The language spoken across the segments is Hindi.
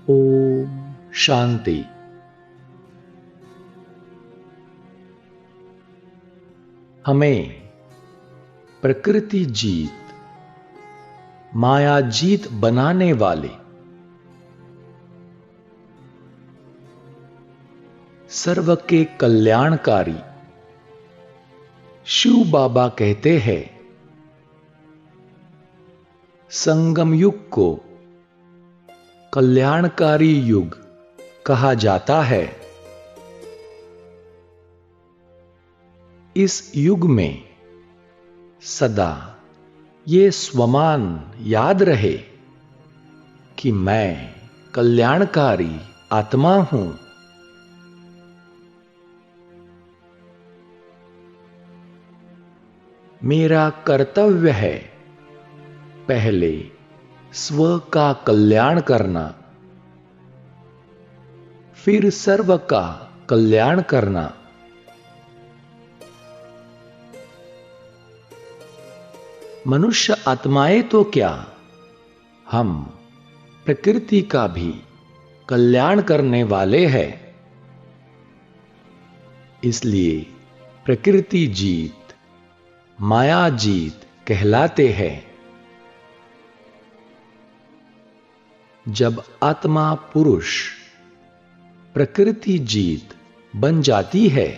ओम शांति। हमें प्रकृति जीत, माया जीत बनाने वाले सर्व के कल्याणकारी शिव बाबा कहते हैं, संगम युग को कल्याणकारी युग कहा जाता है। इस युग में सदा ये स्वमान याद रहे कि मैं कल्याणकारी आत्मा हूं। मेरा कर्तव्य है पहले स्व का कल्याण करना, फिर सर्व का कल्याण करना। मनुष्य आत्माएं तो क्या, हम प्रकृति का भी कल्याण करने वाले हैं। इसलिए प्रकृति जीत, माया जीत कहलाते हैं। जब आत्मा पुरुष प्रकृति जीत बन जाती है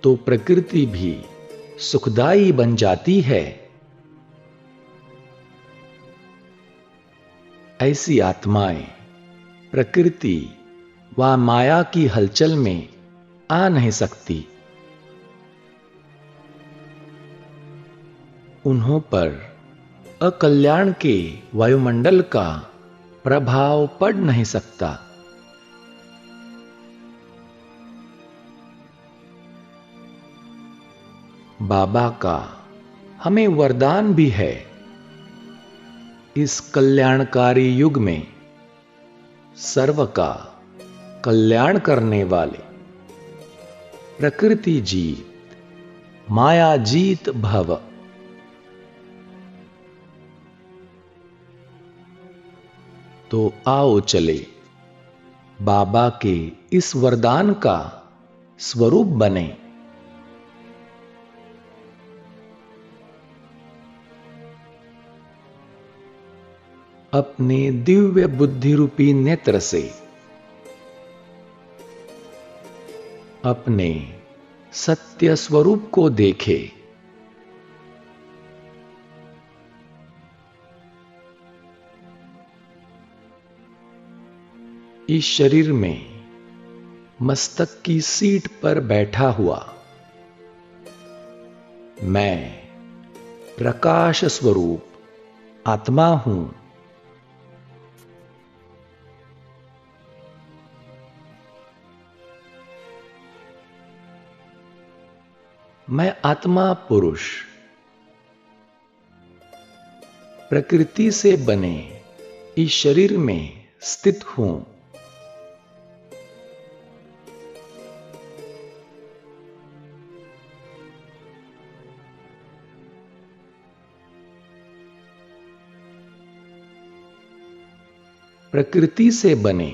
तो प्रकृति भी सुखदाई बन जाती है। ऐसी आत्माएं प्रकृति व माया की हलचल में आ नहीं सकती। उन्हों पर अकल्याण के वायुमंडल का प्रभाव पड़ नहीं सकता। बाबा का हमें वरदान भी है, इस कल्याणकारी युग में सर्व का कल्याण करने वाले प्रकृति जीत, माया जीत भव। तो आओ चले बाबा के इस वरदान का स्वरूप बने। अपने दिव्य बुद्धि रूपी नेत्र से अपने सत्य स्वरूप को देखे। इस शरीर में मस्तक की सीट पर बैठा हुआ मैं प्रकाश स्वरूप आत्मा हूं। मैं आत्मा पुरुष प्रकृति से बने इस शरीर में स्थित हूं। प्रकृति से बने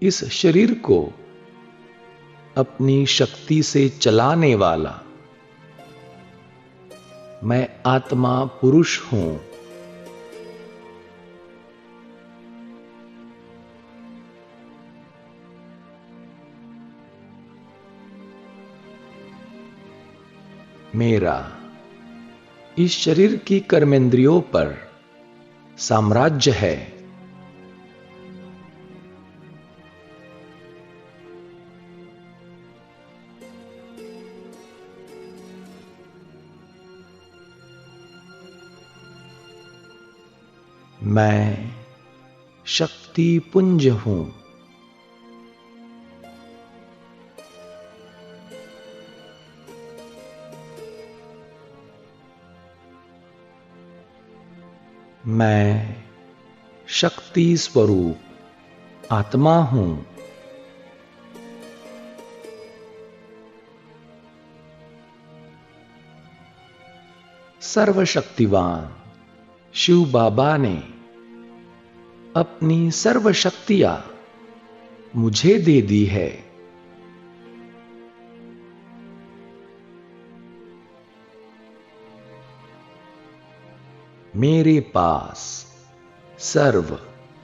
इस शरीर को अपनी शक्ति से चलाने वाला मैं आत्मा पुरुष हूं। मेरा इस शरीर की कर्मेंद्रियों पर साम्राज्य है। मैं शक्ति पुंज हूं। मैं शक्ति स्वरूप आत्मा हूं। सर्वशक्तिवान शिव बाबा ने अपनी सर्व शक्तियां मुझे दे दी है। मेरे पास सर्व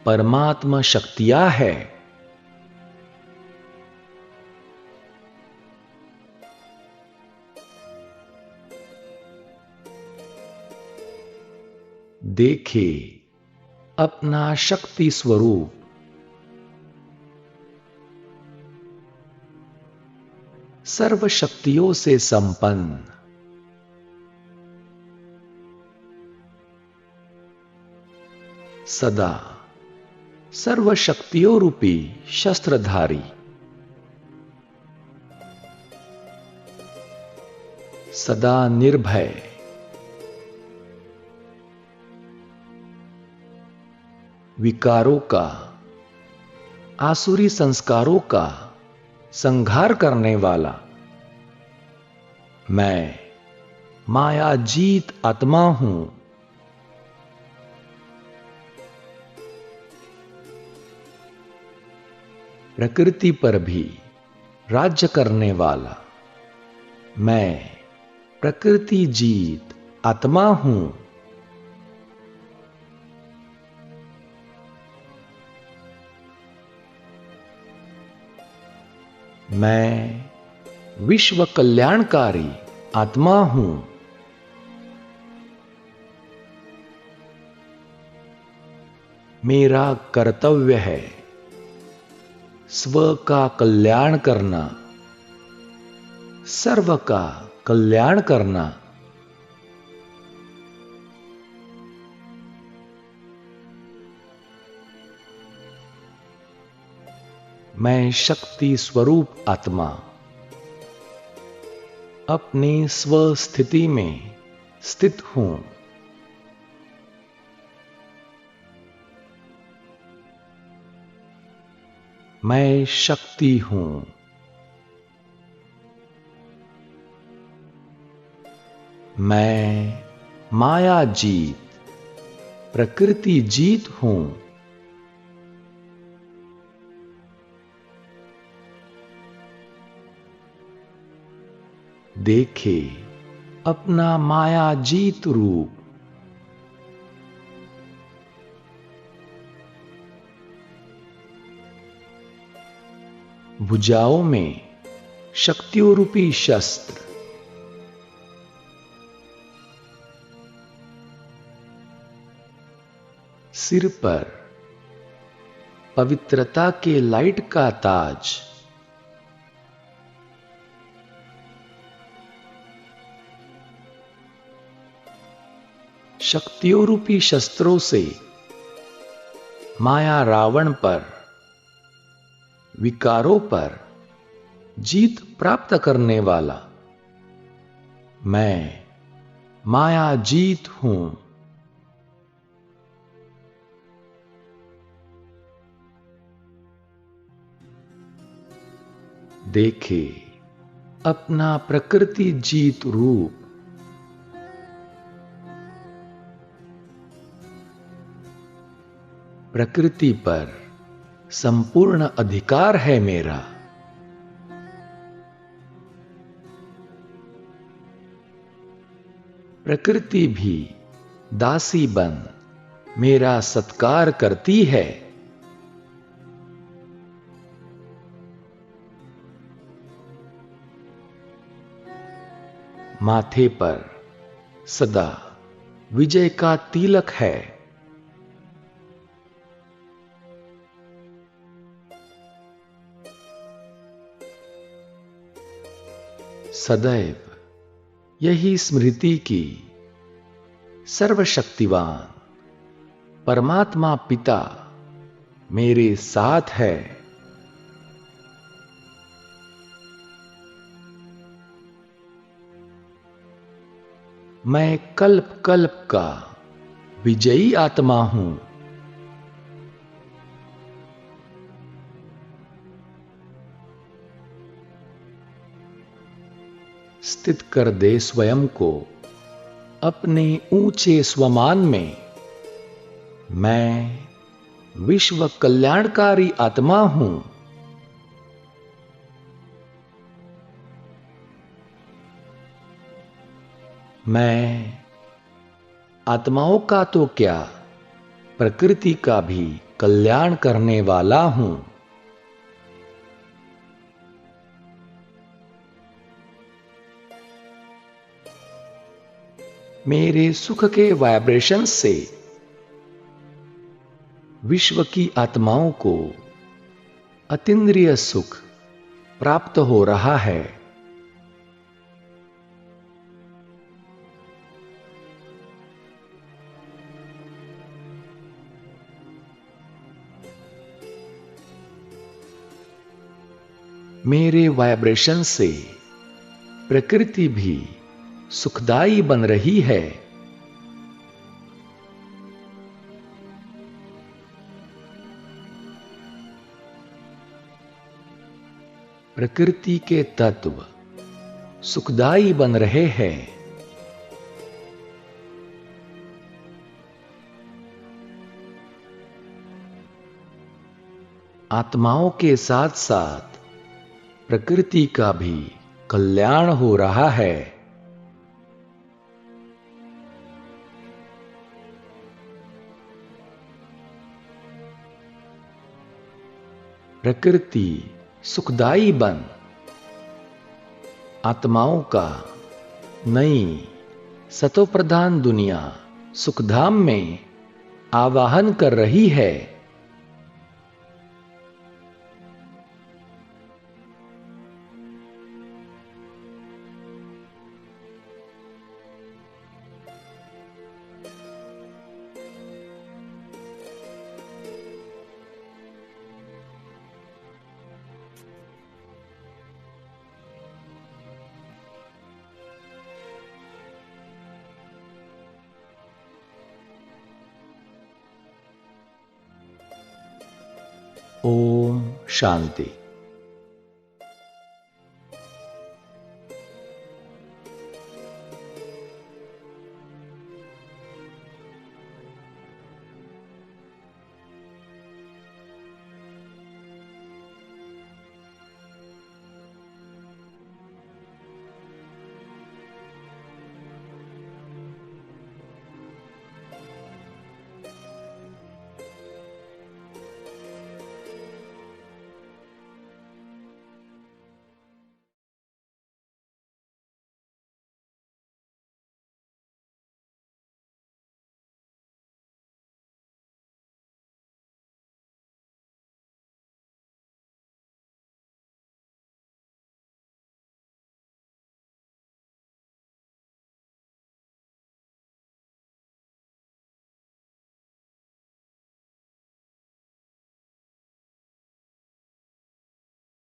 परमात्मा शक्तियां है। देखे अपना शक्ति स्वरूप। सर्व शक्तियों से संपन्न। सदा सर्व शक्तियों रूपी शस्त्रधारी। सदा निर्भय। विकारों का, आसुरी संस्कारों का संहार करने वाला मैं माया जीत आत्मा हूं। प्रकृति पर भी राज्य करने वाला मैं प्रकृति जीत आत्मा हूं। मैं विश्व कल्याणकारी आत्मा हूं। मेरा कर्तव्य है स्व का कल्याण करना, सर्व का कल्याण करना। मैं शक्ति स्वरूप आत्मा अपनी स्व स्थिति में स्थित हूं। मैं शक्ति हूं। मैं माया जीत प्रकृति जीत हूं। देखे अपना माया जीत रूप। भुजाओं में शक्तियों रूपी शस्त्र। सिर पर पवित्रता के लाइट का ताज। शक्तियों रूपी शस्त्रों से माया रावण पर, विकारों पर जीत प्राप्त करने वाला मैं माया जीत हूं। देखे अपना प्रकृति जीत रूप। प्रकृति पर संपूर्ण अधिकार है मेरा। प्रकृति भी दासी बन मेरा सत्कार करती है। माथे पर सदा विजय का तिलक है। सदैव यही स्मृति की सर्वशक्तिवान परमात्मा पिता मेरे साथ है। मैं कल्प कल्प का विजयी आत्मा हूं। स्थित कर दे स्वयं को अपने ऊंचे स्वमान में। मैं विश्व कल्याणकारी आत्मा हूं। मैं आत्माओं का तो क्या, प्रकृति का भी कल्याण करने वाला हूं। मेरे सुख के वाइब्रेशन से विश्व की आत्माओं को अतीन्द्रिय सुख प्राप्त हो रहा है। मेरे वाइब्रेशन से प्रकृति भी सुखदाई बन रही है। प्रकृति के तत्व सुखदाई बन रहे हैं। आत्माओं के साथ साथ प्रकृति का भी कल्याण हो रहा है। प्रकृति सुखदाई बन आत्माओं का नई सतोप्रधान दुनिया सुखधाम में आवाहन कर रही है। ओम शांति।